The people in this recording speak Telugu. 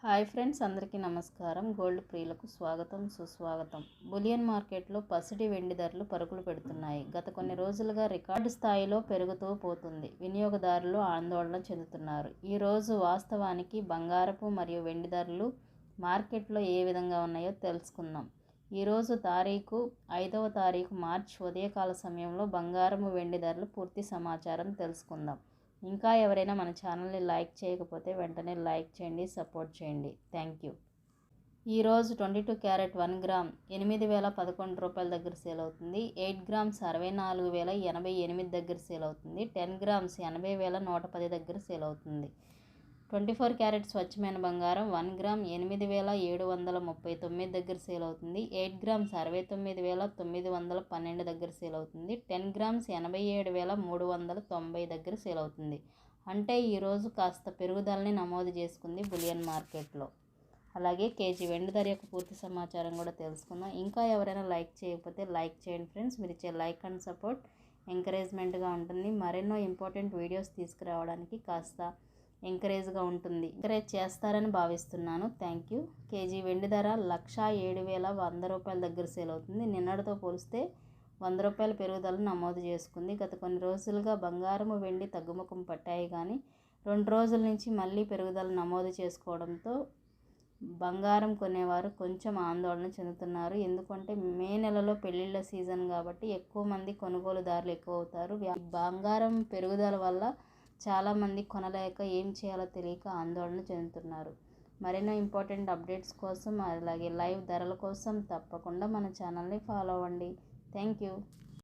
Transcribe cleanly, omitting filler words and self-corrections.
హాయ్ ఫ్రెండ్స్, అందరికీ నమస్కారం. గోల్డ్ ప్రియులకు స్వాగతం, సుస్వాగతం. బులియన్ మార్కెట్లో పసిడి వెండి ధరలు పరుగులు పెడుతున్నాయి. గత కొన్ని రోజులుగా రికార్డు స్థాయిలో పెరుగుతూ పోతుంది. వినియోగదారులు ఆందోళన చెందుతున్నారు. ఈరోజు వాస్తవానికి బంగారపు మరియు వెండి ధరలు మార్కెట్లో ఏ విధంగా ఉన్నాయో తెలుసుకుందాం. ఈరోజు తారీఖు 5వ తారీఖు మార్చి ఉదయకాల సమయంలో బంగారము వెండి ధరలు పూర్తి సమాచారం తెలుసుకుందాం. ఇంకా ఎవరైనా మన ఛానల్ని లైక్ చేయకపోతే వెంటనే లైక్ చేయండి, సపోర్ట్ చేయండి. Thank you. ఈరోజు 22 క్యారెట్ 1 గ్రామ్ 8,011 రూపాయల దగ్గర సేల్ అవుతుంది. 8 గ్రామ్స్ 64,088 దగ్గర సేల్ అవుతుంది. 10 గ్రామ్స్ 80,110 దగ్గర సేల్ అవుతుంది. 24 క్యారెట్ స్వచ్ఛమైన బంగారం 1 గ్రామ్ 8,739 దగ్గర సేల్ అవుతుంది. 8 గ్రామ్స్ 69,912 దగ్గర సేల్ అవుతుంది. 10 గ్రామ్స్ 87,390 దగ్గర సేల్ అవుతుంది. అంటే ఈరోజు కాస్త పెరుగుదలని నమోదు చేసుకుంది బులియన్ మార్కెట్లో. అలాగే కేజీ వెండి ధర యొక్క పూర్తి సమాచారం కూడా తెలుసుకుందాం. ఇంకా ఎవరైనా లైక్ చేయకపోతే లైక్ చేయండి ఫ్రెండ్స్. మీరు ఇచ్చే లైక్ అండ్ సపోర్ట్ ఎంకరేజ్మెంట్గా ఉంటుంది. మరెన్నో ఇంపార్టెంట్ వీడియోస్ తీసుకురావడానికి కాస్త ఎంకరేజ్గా ఉంటుంది. ఎంకరేజ్ చేస్తారని భావిస్తున్నాను. Thank you. కేజీ వెండి ధర 1,07,100 రూపాయల దగ్గర సేల్ అవుతుంది. నిన్నటితో పోలిస్తే 100 రూపాయల పెరుగుదలను నమోదు చేసుకుంది. గత కొన్ని రోజులుగా బంగారము వెండి తగ్గుముఖం పట్టాయి, కానీ 2 రోజుల నుంచి మళ్ళీ పెరుగుదల నమోదు చేసుకోవడంతో బంగారం కొనేవారు కొంచెం ఆందోళన చెందుతున్నారు. ఎందుకంటే మే నెలలో పెళ్లిళ్ళ సీజన్ కాబట్టి ఎక్కువ మంది కొనుగోలుదారులు ఎక్కువ అవుతారు. బంగారం పెరుగుదల వల్ల చాలామంది కొనలేక ఏం చేయాలో తెలియక ఆందోళన చెందుతున్నారు. మరెన్నో ఇంపార్టెంట్ అప్డేట్స్ కోసం, అలాగే లైవ్ ధరల కోసం తప్పకుండా మన ఛానల్ని ఫాలో అవ్వండి. Thank you.